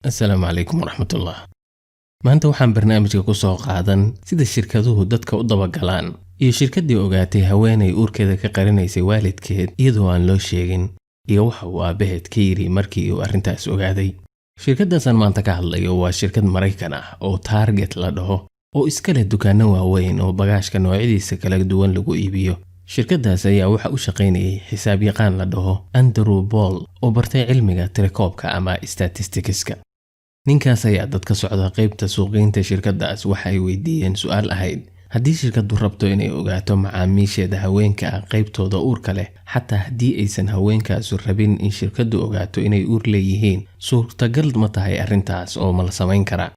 السلام عليكم ورحمة الله. maanta waxaan barnaamijka ku soo qaadan sida shirkaduhu dadka u daba galaan iyo shirkadii ogaatay haweenay uurkeeda ka qarinaysay waalidkeed iyadoo aan loo sheegin iyo waxa uu aabaheed ka yiri markii uu arrintaas ogaaday. shirkaddaasaan maanta ka hadlayo waa shirkad Mareykan ah oo Target la dhaho oo iska leh dukaano waaweyn oo bagaashka noocyadiisa kala duwan lagu iibiyo. shirkaddaas ayaa waxa u shaqaynayay xisaab yaqaan la dhaho Andrew Ball oo bartay cilmiga tirakoobka ama statisticska. ninkaas ayaa dadka socda qaybta suuqgeynta shirkaddaas waxa ay weydiiyeen su'aal ahayd haddii shirkaddu rabto inay ogaato macaamiisheeda haweenka ah qaybtooda uurka leh xataa haddii aysan haweenkaasu rabin in shirkaddu ogaato inay uur leeyihiin suurtagal ma tahay arrintaas oo ma la samayn karaa.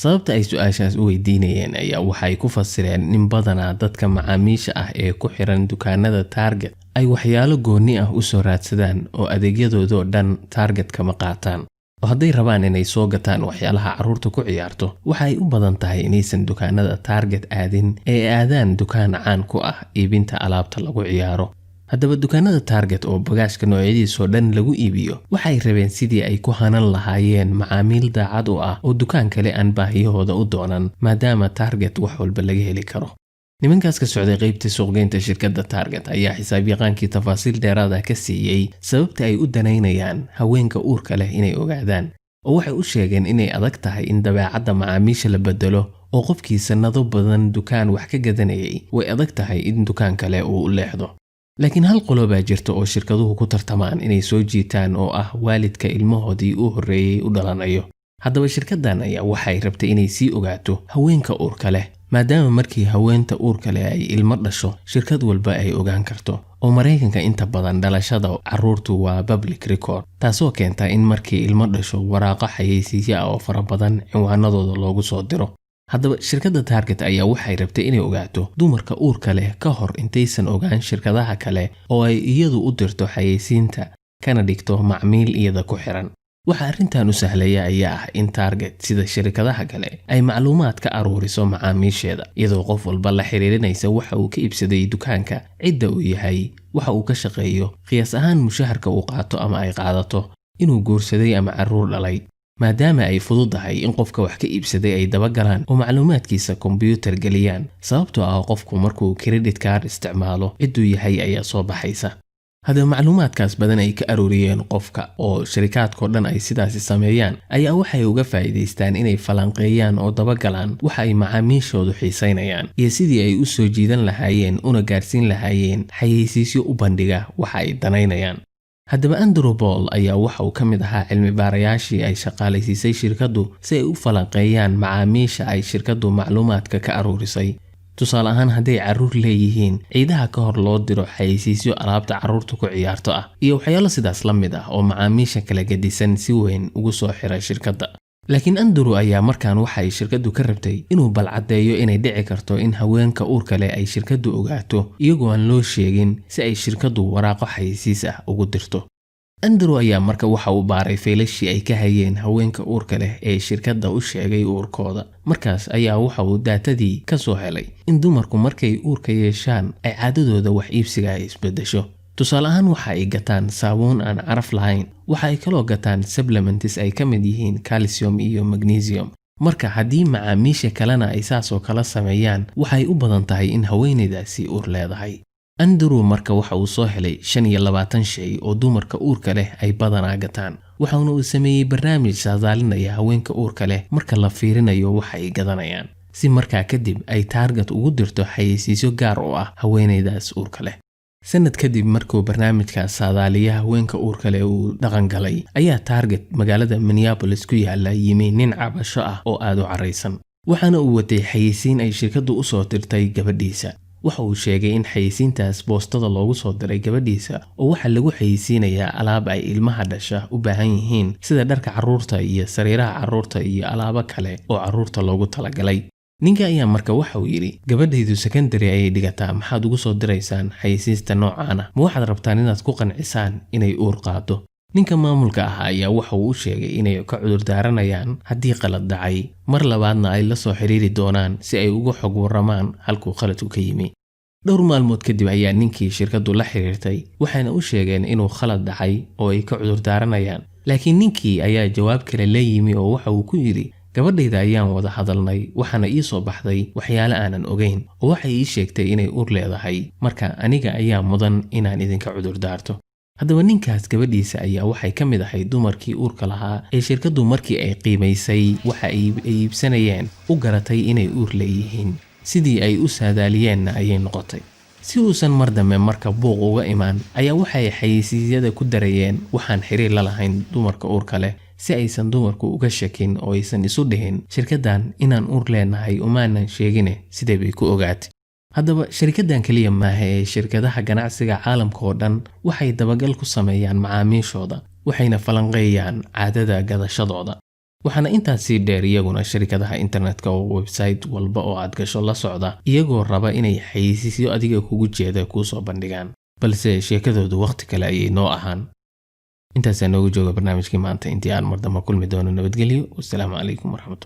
sababta ay su'aashaas u weydiinayeen ayaa waxay ku fasireen in badanaa dadka macaamiisha ah ee ku xiran dukaanada Target ay waxyaalo gooni ah u soo raadsadaan oo adeegyadooda dhan Target kama qaataan. oo hadday rabaan inay soo gataan waxyaalaha carruurta ku ciyaarto waxa ay u badan tahay inaysan dukaanada Target aadin ee aadaan dukaan caan ku ah iibinta alaabta lagu ciyaaro. haddaba dukaanada Target oo bagaashka noocyadiisa dhan lagu iibiyo waxay rabeen sidii ay ku hanan lahaayeen macaamiil daacad u ah oo dukaan kale aan baahiyahooda u doonan maadaama Target wax walba laga heli karo. nimankaas ka socday qaybta suuqgeynta shirkadda Target ayaa xisaab yaqaankii tafaasiil dheeraad ah ka siiyay sababta ay u danaynayaan haweenka uurka leh inay ogaadaan oo waxay u sheegeen inay adag tahay in dabeecadda macaamiisha la bedelo oo qofkii sanado badan dukaan wax ka gadanayay way adag tahay in dukaan kale uu u leexdo. laakiin hal qodob baa jirta oo shirkaduhu ku tartamaan inay soo jiitaan oo ah waalidka ilmahoodii u horreeyay u dhalanayo. haddaba shirkaddan ayaa waxay rabtay inay sii ogaato haweenka uurka leh maadaama markii haweenta uurka leh ay ilmo dhasho shirkad walba ay ogaan karto oo Mareykanka inta badan dhalashada carruurtu waa public record taasoo keenta in markii ilmo dhasho waraaqo xayeysiisyo ah oo fara badan cinwaanadooda loogu soo diro. haddaba shirkadda Target ayaa waxay rabtay inay ogaato dumarka uurka leh ka hor intaysan ogaan shirkadaha kale oo ay iyadu u dirto xayeysiinta kana dhigto macmiil iyada ku xiran. waxa arrintan u sahlaya ayaa ah in Target sida shirkadaha kale ay macluumaad ka aruuriso macaamiisheeda iyadoo qof walba la xiriirinaysa waxa uu ka iibsaday dukaanka cidda uu yahay waxa uu ka shaqeeyo qiyaas ahaan mushaharka uu qaato ama ay qaadato inuu guursaday ama carruur dhalay maadaama ay fududahay in qofka wax ka iibsaday ay daba galaan oo macluumaadkiisa kombiyuutar geliyaan sababtoo ah qofku markuu credit card isticmaalo ciduu yahay ayaa soo baxaysa. haddaba macluumaadkaas badan ay ka aruuriyeen qofka oo shirkadko dhan ay sidaasi sameeyaan ayaa waxay uga faa'iideystaan inay falanqeeyaan oo daba galaan waxa ay macaamiishoodu xiisaynayaan iyo sidii ay u soo jiidan lahaayeen una gaarsiin lahaayeen xayeysiisyo u bandhiga waxa ay danaynayaan. haddaba Andrew Ball ayaa waxa uu ka mid ahaa cilmi baarayaashii ay shaqaalaysiisay shirkaddu si ay u falanqeeyaan macaamiisha ay shirkaddu macluumaadka ka aruurisay. tusaale ahaan hadday carruur leeyihiin ciidaha ka hor loo diro xayeysiisyo alaabta carruurta ku ciyaarto ah iyo waxyaalo sidaas la mid ah oo macaamiisha kala gedisan si weyn ugu soo xiray shirkadda. laakiin Andrew ayaa markaan waxa ay shirkaddu ka rabtay inuu balcadeeyo inay dhici karto in haweenka uurka leh ay shirkaddu ogaato iyagoo aan loo sheegin si ay shirkaddu waraaqo xayeysiis ah ugu dirto. Andrew ayaa marka waxa uu baaray feelashii ay ka hayeen haweenka uurka leh ee shirkadda u sheegay uurkooda. markaas ayaa waxa uu daatadii ka soo helay in dumarku markay uurka yeeshaan ay caadadooda wax iibsiga ay isbedesho. tusaale ahaan waxa ay gataan saabuun aan caraf lahayn waxa ay kaloo gataan supplements ay ka mid yihiin calcium iyo magnesium. marka haddii macaamiisha kalena ay saasoo kala sameeyaan waxay u badan tahay in haweeneydaasi uur leedahay. Andrew marka waxa uu soo helay 25 shay oo dumarka uurka leh ay badanaa gataan waxaana uu sameeyay barnaamij saadaalinaya haweenka uurka leh marka la fiirinayo waxa ay gadanayaan si markaa kadib ay Target ugu dirto xayeysiisyo gaar u ah haweeneydaas uurka leh. sanad kadib markuu barnaamijkaas saadaaliya haweenka uurka leh uu dhaqan galay ayaa Target magaalada Minneapolis ku yaala yimi nin cabasho ah oo aad u careysan waxaana uu watay xayeysiin ay shirkaddu u soo dirtay gabadhiisa. waxa uu sheegay in xayeysiintaas boostada loogu soo diray gabadhiisa oo waxa lagu xayeysiinayaa alaab ay ilmaha dhasha u baahan yihiin sida dharka carruurta iyo sariiraha carruurta iyo alaabo kale oo carruurta loogu talagalay. ninka ayaa marka waxa uu yiri gabadhaydu secondary ayay dhigataa maxaad ugu soo diraysaan xayeysiista noocan ah ma waxaad rabtaan inaad ku qancisaan inay uur qaado. ninka maamulka ah ayaa waxa uu sheegay inay ka cudur daaranayaan haddii qalad dhacay mar labaadna ay la soo xiriiri doonaan si ay ugu xog waramaan halkuu qaladku ka yimi. dhowr maalmood kadib ayaa ninkii shirkaddu la xiriirtay waxayna u sheegeen inuu khalad dhacay oo ay ka cudur daaranayaan laakiin ninkii ayaa jawaab kale la yimi oo waxa uu ku yiri gabadhayda ayaan wada hadalnay waxaana ii soo baxday waxyaalo aanan ogeyn oo waxay ii sheegtay inay uur leedahay marka aniga ayaa mudan inaan idinka cudur daarto. haddaba ninkaas gabadhiisa ayaa waxay ka mid ahayd dumarkii uurka lahaa ee shirkadu markii ay qiimaysay waxa ay iibsanayeen u garatay inay uur leeyihiin sidii ay u saadaaliyeenna ayay noqotay. si uusan mar dambe marka buuq uga imaan ayaa waxay xayeysiisyada ku darayeen waxaan xiriir la lahayn dumarka uurka leh si aysan dumarku uga shakin oo aysan isu dhihin shirkadan inaan uur leenahay umaanan sheegine sidee bay ku ogaatay. haddaba shirkadan kaliya maaha ee shirkadaha ganacsiga caalamka oo dhan waxay dabagal ku sameeyaan macaamiishooda waxayna falanqeeyaan caadada gadashadooda. waxaana intaas sii dheer iyaguna shirkadaha internetka oo website walba oo aad gasho la socda iyagoo raba inay xayeysiisyo adiga kugu jeeda kuu soo bandhigaan balse sheekadoodu waqti kale ayay noo ahaan. intaas noogu jooga barnaamijkii maanta intii aan mar dambe kulmi doono nabadgelyo. wassalaamu calaykum waraxmatullahi